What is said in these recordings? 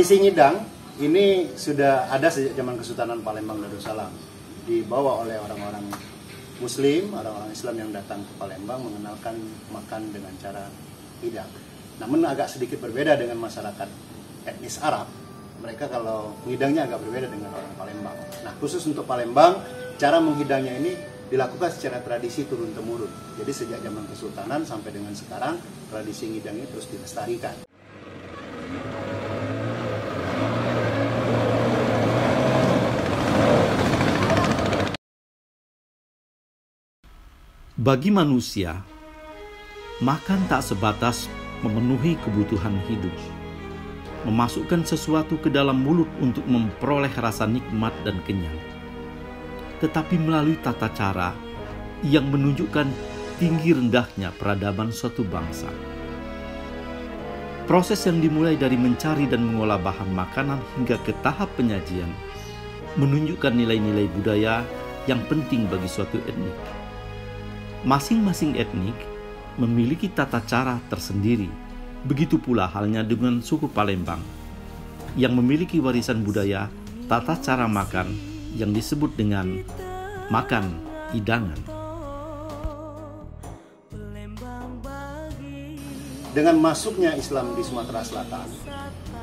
Tradisi ngidang ini sudah ada sejak zaman Kesultanan Palembang Darussalam, dibawa oleh orang-orang Muslim, orang-orang Islam yang datang ke Palembang mengenalkan makan dengan cara ngidang. Namun agak sedikit berbeda dengan masyarakat etnis Arab. Mereka kalau ngidangnya agak berbeda dengan orang Palembang. Nah, khusus untuk Palembang, cara menghidangnya ini dilakukan secara tradisi turun-temurun. Jadi sejak zaman Kesultanan sampai dengan sekarang, tradisi ngidang ini terus dilestarikan. Bagi manusia, makan tak sebatas memenuhi kebutuhan hidup, memasukkan sesuatu ke dalam mulut untuk memperoleh rasa nikmat dan kenyang, tetapi melalui tata cara yang menunjukkan tinggi rendahnya peradaban suatu bangsa. Proses yang dimulai dari mencari dan mengolah bahan makanan hingga ke tahap penyajian menunjukkan nilai-nilai budaya yang penting bagi suatu etnik. Masing-masing etnik memiliki tata cara tersendiri. Begitu pula halnya dengan suku Palembang yang memiliki warisan budaya tata cara makan yang disebut dengan makan hidangan. Dengan masuknya Islam di Sumatera Selatan,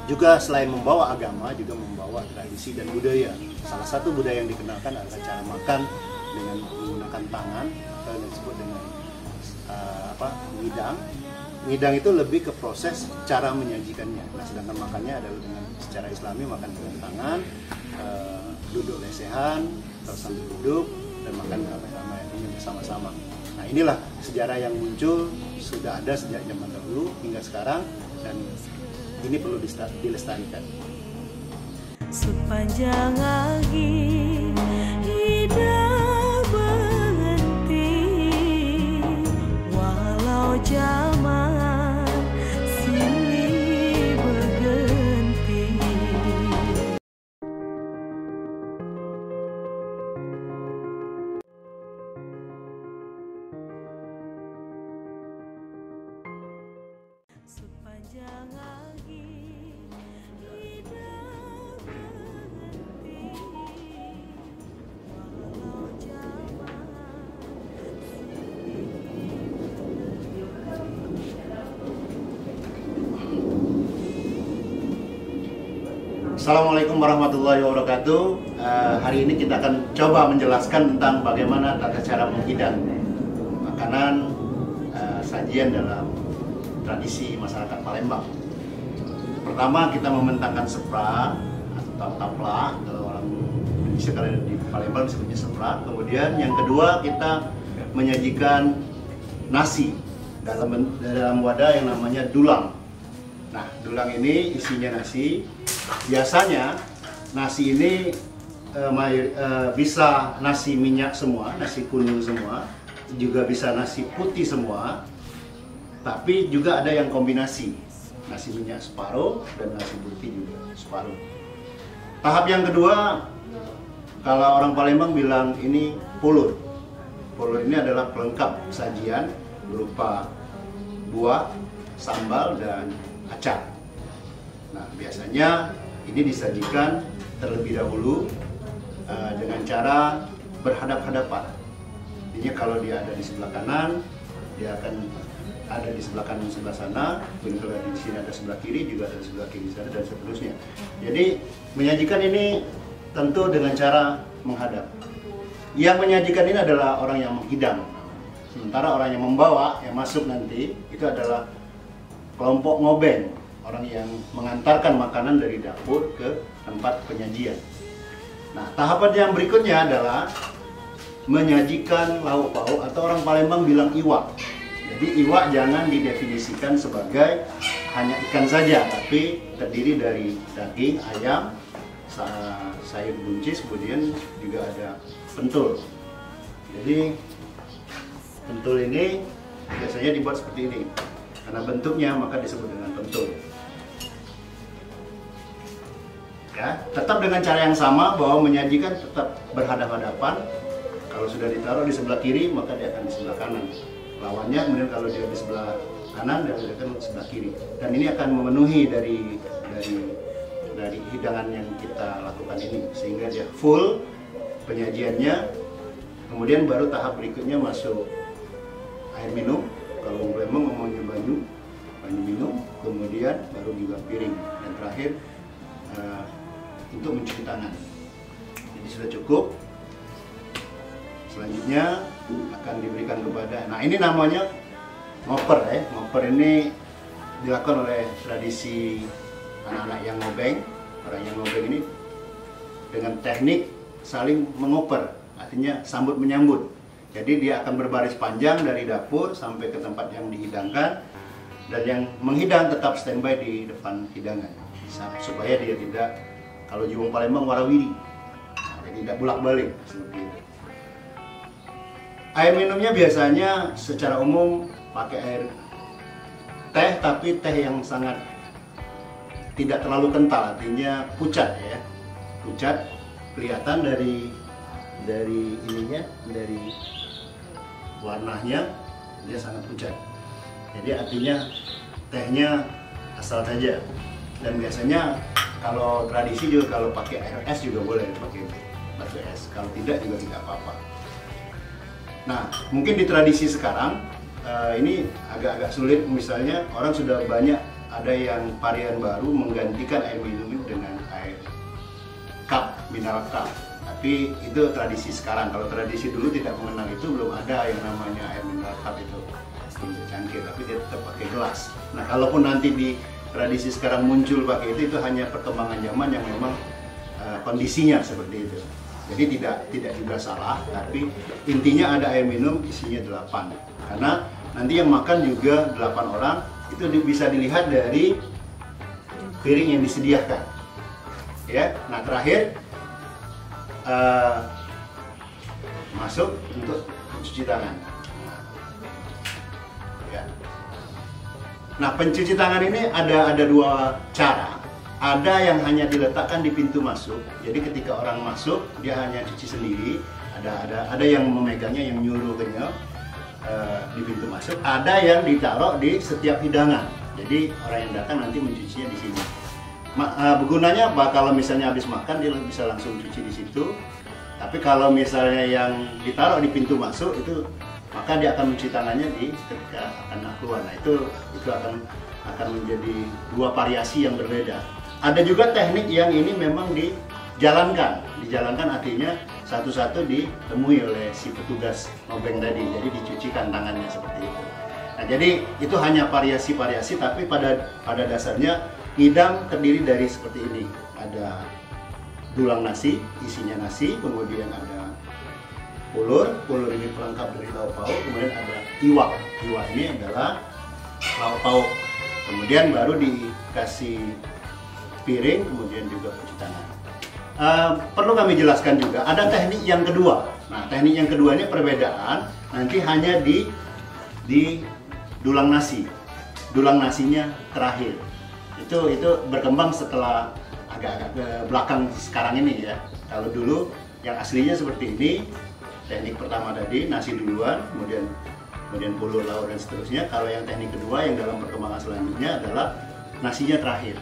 juga selain membawa agama, juga membawa tradisi dan budaya. Salah satu budaya yang dikenalkan adalah cara makan dengan menggunakan tangan, atau yang disebut dengan ngidang. Ngidang itu lebih ke proses cara menyajikannya. Nah, sedangkan makannya adalah dengan secara Islami, makan dengan tangan, duduk lesehan, atau sambil duduk, dan makan bersama-sama, ini bersama-sama. Nah, inilah sejarah yang muncul, sudah ada sejak zaman dahulu hingga sekarang, dan ini perlu dilestarikan. Sepanjang angin hidup berhenti, walau zaman silih berganti. Sepanjang angin hidup berhenti, walau zaman Assalamualaikum warahmatullahi wabarakatuh. Hari ini kita akan coba menjelaskan tentang bagaimana tata cara menghidang makanan sajian dalam tradisi masyarakat Palembang. Pertama, kita membentangkan sepra atau taplak, kalau orang Indonesia, kalau di Palembang disebutnya sepra. Kemudian yang kedua, kita menyajikan nasi dalam wadah yang namanya dulang. Nah, dulang ini isinya nasi. Biasanya nasi ini bisa nasi minyak semua, nasi kuning semua, juga bisa nasi putih semua. Tapi juga ada yang kombinasi, nasi minyak separuh dan nasi putih juga separuh. Tahap yang kedua, kalau orang Palembang bilang ini pulur. Pulur ini adalah pelengkap sajian berupa buah, sambal, dan acar. Nah, biasanya ini disajikan terlebih dahulu dengan cara berhadap-hadapan. Intinya kalau dia ada di sebelah kanan, dia akan ada di sebelah kanan sebelah sana, dan kalau di sini ada sebelah kiri, juga ada di sebelah kiri sana, dan seterusnya. Jadi menyajikan ini tentu dengan cara menghadap. Yang menyajikan ini adalah orang yang menghidang. Sementara orang yang membawa, yang masuk nanti, itu adalah kelompok ngobeng, orang yang mengantarkan makanan dari dapur ke tempat penyajian. Nah, tahapan yang berikutnya adalah menyajikan lauk pauk, atau orang Palembang bilang iwak. Jadi iwak jangan didefinisikan sebagai hanya ikan saja, tapi terdiri dari daging, ayam, sayur buncis, kemudian juga ada pentul. Jadi pentul ini biasanya dibuat seperti ini. Karena bentuknya maka disebut dengan pentul. Ya, tetap dengan cara yang sama, bahwa menyajikan tetap berhadap-hadapan. Kalau sudah ditaruh di sebelah kiri, maka dia akan di sebelah kanan. Lawannya kemudian kalau dia di sebelah kanan, dia akan di sebelah kiri. Dan ini akan memenuhi dari dari hidangan yang kita lakukan ini, sehingga dia full penyajiannya. Kemudian baru tahap berikutnya masuk air minum, kalau memang ngomongnya banyu minum, kemudian baru juga piring, dan terakhir untuk mencuci tangan. Jadi sudah cukup. Selanjutnya akan diberikan kepada, nah ini namanya ngoper ya. Ngoper ini dilakukan oleh tradisi anak-anak yang ngobeng. Orang yang ngobeng ini dengan teknik saling mengoper, artinya sambut menyambut. Jadi dia akan berbaris panjang dari dapur sampai ke tempat yang dihidangkan, dan yang menghidang tetap standby di depan hidangan supaya dia tidak, kalau di wong Palembang warawiri, jadi tidak bolak-balik seperti itu. Air minumnya biasanya secara umum pakai air teh, tapi teh yang sangat tidak terlalu kental, artinya pucat ya. Pucat kelihatan dari ininya, dari warnanya dia sangat pucat. Jadi artinya tehnya asal saja. Dan biasanya kalau tradisi juga kalau pakai air es juga boleh, pakai batu es. Kalau tidak juga tidak apa-apa. Nah, mungkin di tradisi sekarang ini agak-agak sulit, misalnya orang sudah banyak ada yang varian baru menggantikan air minum dengan air cup, mineral cup. Tapi itu tradisi sekarang. Kalau tradisi dulu tidak mengenal itu, belum ada yang namanya air mineral cup itu untuk cangkir, tapi dia tetap pakai gelas. Nah, kalaupun nanti di tradisi sekarang muncul pakai itu hanya perkembangan zaman yang memang kondisinya seperti itu. Jadi tidak juga salah, tapi intinya ada air minum isinya 8. Karena nanti yang makan juga 8 orang, itu bisa dilihat dari piring yang disediakan. Ya, nah terakhir masuk untuk mencuci tangan. Ya. Nah, pencuci tangan ini ada 2 cara. Ada yang hanya diletakkan di pintu masuk, jadi ketika orang masuk dia hanya cuci sendiri. Ada yang memegangnya, yang nyuruhnya di pintu masuk. Ada yang ditaruh di setiap hidangan, jadi orang yang datang nanti mencucinya di sini. Gunanya kalau misalnya habis makan dia bisa langsung cuci di situ. Tapi kalau misalnya yang ditaruh di pintu masuk itu, maka dia akan mencuci tangannya ketika akan keluar. Nah, itu akan menjadi 2 variasi yang berbeda. Ada juga teknik yang ini memang dijalankan artinya satu-satu ditemui oleh si petugas ngobeng tadi, jadi dicucikan tangannya seperti itu. Nah, jadi itu hanya variasi-variasi, tapi pada dasarnya ngidam terdiri dari seperti ini. Ada dulang nasi, isinya nasi, kemudian ada pulur ini pelengkap dari lauk pauk, kemudian ada iwak ini adalah lauk pauk, kemudian baru dikasih piring, kemudian juga cuci tangan. Perlu kami jelaskan juga, ada teknik yang kedua. Nah, teknik yang kedua ini perbedaan, nanti hanya di dulang nasi. Dulang nasinya terakhir. Itu berkembang setelah agak-agak ke belakang sekarang ini ya. Kalau dulu yang aslinya seperti ini, teknik pertama tadi nasi duluan, kemudian pulur, lauk dan seterusnya. Kalau yang teknik kedua yang dalam perkembangan selanjutnya adalah nasinya terakhir.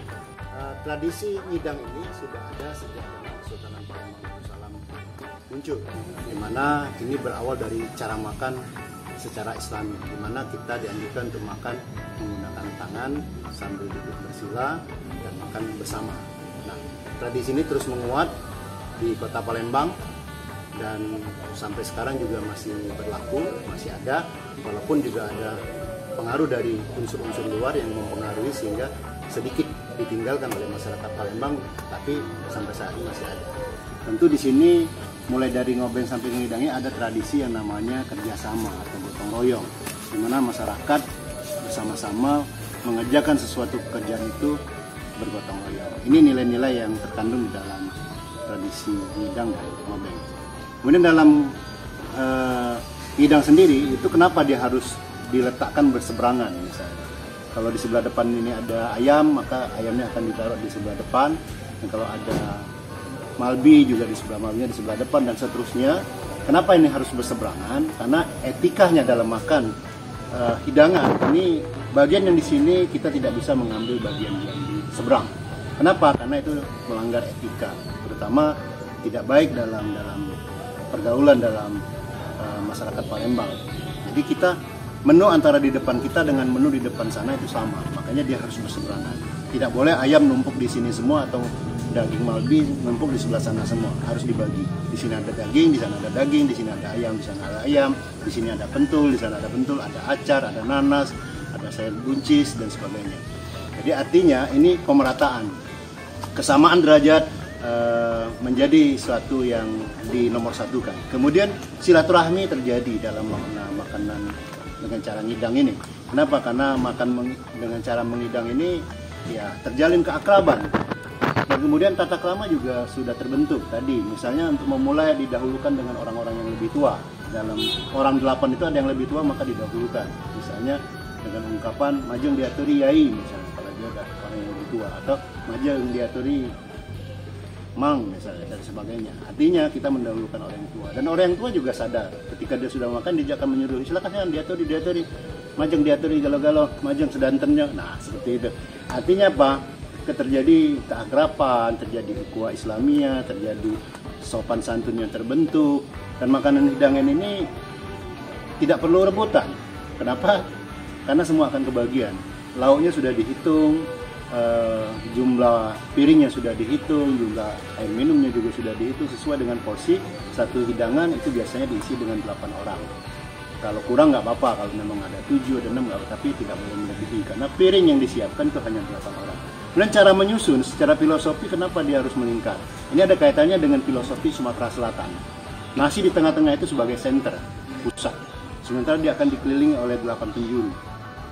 Tradisi ngidang ini sudah ada sejak Kesultanan Palembang Darussalam muncul, di mana ini berawal dari cara makan secara Islami, di mana kita dianjurkan untuk makan menggunakan tangan sambil duduk bersila dan makan bersama. Nah, tradisi ini terus menguat di Kota Palembang dan sampai sekarang juga masih berlaku, masih ada, walaupun juga ada pengaruh dari unsur-unsur luar yang mempengaruhi sehingga sedikit ditinggalkan oleh masyarakat Palembang, tapi sampai saat ini masih ada. Tentu di sini mulai dari ngobeng sampai ngidangnya ada tradisi yang namanya kerjasama atau gotong royong, di mana masyarakat bersama-sama mengerjakan sesuatu pekerjaan itu bergotong royong. Ini nilai-nilai yang terkandung di dalam tradisi ngidang dan ngobeng. Kemudian dalam ngidang sendiri itu kenapa dia harus diletakkan berseberangan misalnya. Kalau di sebelah depan ini ada ayam, maka ayamnya akan ditaruh di sebelah depan. Dan kalau ada malbi juga di sebelah malbinya di sebelah depan dan seterusnya. Kenapa ini harus berseberangan? Karena etikanya dalam makan hidangan ini bagian yang di sini kita tidak bisa mengambil bagian yang di seberang. Kenapa? Karena itu melanggar etika, terutama tidak baik dalam pergaulan dalam masyarakat Palembang. Jadi kita menu antara di depan kita dengan menu di depan sana itu sama, makanya dia harus berseberangan. Tidak boleh ayam numpuk di sini semua atau daging malbi numpuk di sebelah sana semua, harus dibagi. Di sini ada daging, di sana ada daging, di sini ada ayam, di sana ada ayam, di sini ada pentul, di sana ada pentul, ada acar, ada nanas, ada sayur buncis dan sebagainya. Jadi artinya ini pemerataan, kesamaan derajat menjadi suatu yang dinomorsatukan. Kemudian silaturahmi terjadi dalam makanan dengan cara ngidang ini. Kenapa? Karena dengan cara mengidang ini ya terjalin keakraban. Dan kemudian tata krama juga sudah terbentuk tadi. Misalnya untuk memulai didahulukan dengan orang-orang yang lebih tua. Dalam orang 8 itu ada yang lebih tua maka didahulukan. Misalnya dengan ungkapan majeng diaturi yai misalnya kalau dia ada orang yang lebih tua, atau majeng diaturi mang misalnya dan sebagainya. Artinya kita mendahulukan orang yang tua, dan orang yang tua juga sadar ketika dia sudah makan dia akan menyuruh silakan diaturi majeng diaturi galau-galau majeng sedantennya. Nah seperti itu. Artinya apa? Terjadi keakraban, terjadi ukhuwah Islamiyah, terjadi sopan santun yang terbentuk, dan makanan hidangan ini tidak perlu rebutan. Kenapa? Karena semua akan kebagian. Lauknya sudah dihitung, jumlah piringnya sudah dihitung, jumlah air minumnya juga sudah dihitung sesuai dengan porsi. Satu hidangan itu biasanya diisi dengan 8 orang. Kalau kurang nggak apa-apa, kalau memang ada 7 ada 6 nggak apa, tapi tidak boleh melebihi karena piring yang disiapkan itu hanya 8 orang. Dan cara menyusun secara filosofi kenapa dia harus melingkar? Ini ada kaitannya dengan filosofi Sumatera Selatan. Nasi di tengah-tengah itu sebagai center, pusat. Sementara dia akan dikelilingi oleh 8 penjuru.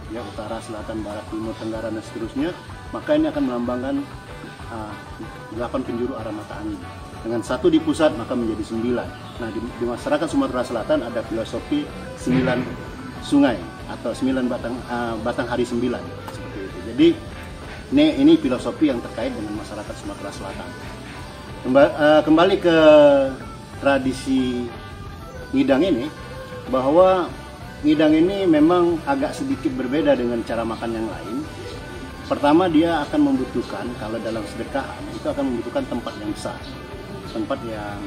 Ya, utara, selatan, barat, timur, tenggara, dan seterusnya. Maka ini akan melambangkan 8 penjuru arah mata angin. Dengan 1 di pusat maka menjadi 9. Nah di masyarakat Sumatera Selatan ada filosofi 9 sungai atau 9 batang hari 9 seperti itu. Jadi ini filosofi yang terkait dengan masyarakat Sumatera Selatan. Kembali ke tradisi ngidang ini, bahwa ngidang ini memang agak sedikit berbeda dengan cara makan yang lain. Pertama, dia akan membutuhkan, kalau dalam sedekahan itu akan membutuhkan tempat yang besar, tempat yang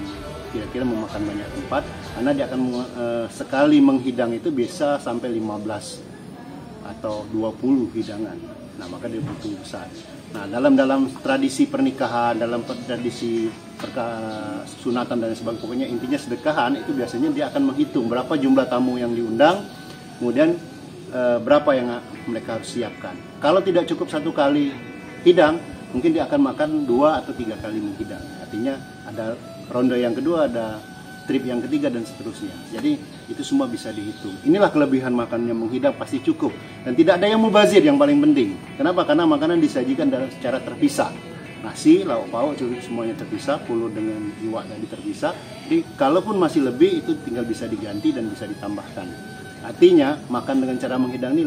kira-kira memakan banyak tempat, karena dia akan sekali menghidang itu bisa sampai 15 atau 20 hidangan. Nah, maka dia butuh besar. Nah, dalam tradisi pernikahan, dalam tradisi sunatan dan sebagainya, pokoknya intinya sedekahan itu biasanya dia akan menghitung berapa jumlah tamu yang diundang, kemudian berapa yang mereka harus siapkan. Kalau tidak cukup 1 kali hidang, mungkin dia akan makan 2 atau 3 kali menghidang. Artinya ada ronde yang kedua, ada trip yang ketiga, dan seterusnya. Jadi itu semua bisa dihitung. Inilah kelebihan makannya menghidang, pasti cukup. Dan tidak ada yang mubazir, yang paling penting. Kenapa? Karena makanan disajikan secara terpisah. Nasi, lauk pauk, semuanya terpisah, pulut dengan iwak tadi terpisah. Jadi kalaupun masih lebih, itu tinggal bisa diganti dan bisa ditambahkan. Artinya makan dengan cara menghidang ini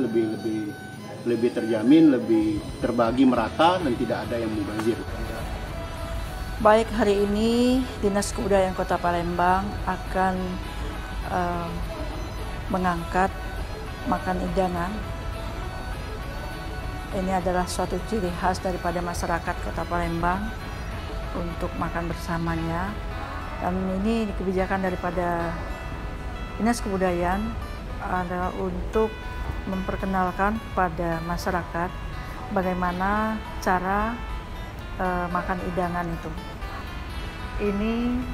lebih terjamin, lebih terbagi merata, dan tidak ada yang mubazir. Baik, hari ini Dinas Kebudayaan Kota Palembang akan mengangkat makan hidangan. Ini adalah suatu ciri khas daripada masyarakat Kota Palembang untuk makan bersamanya. Dan ini kebijakan daripada Dinas Kebudayaan adalah untuk memperkenalkan kepada masyarakat bagaimana cara makan hidangan itu. Ini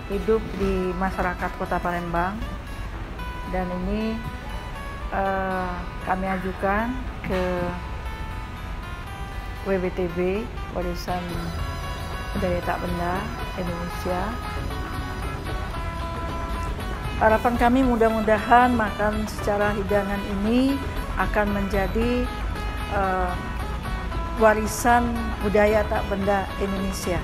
hidup di masyarakat Kota Palembang, dan ini kami ajukan ke WBTB, Warisan Budaya Tak Benda Indonesia. Harapan kami mudah-mudahan makan secara hidangan ini akan menjadi warisan budaya tak benda Indonesia.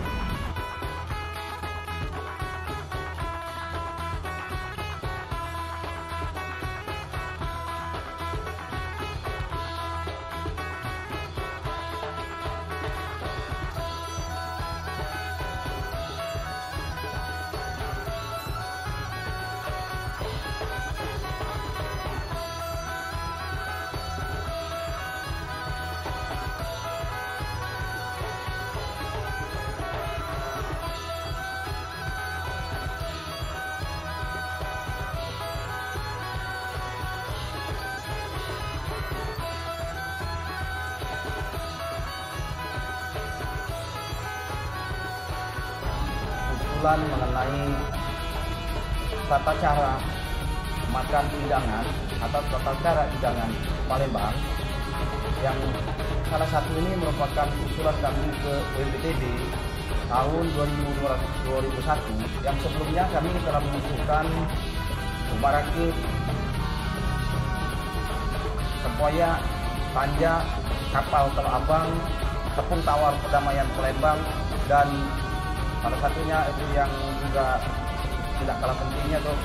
usulan mengenai tata cara makan hidangan atau tata cara hidangan Palembang, yang salah satu ini merupakan usulan kami ke BPTB tahun 2001, yang sebelumnya kami telah mengusulkan Umarakit, tempoyak, tanja, kapal Teluk Abang, tepung tawar perdamaian Palembang, dan salah satunya itu yang juga tidak kalah pentingnya tuh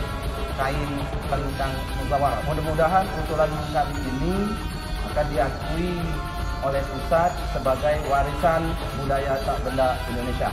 kain tentang musyawarah. Mudah-mudahan usulan kami ini akan diakui oleh pusat sebagai warisan budaya tak benda Indonesia.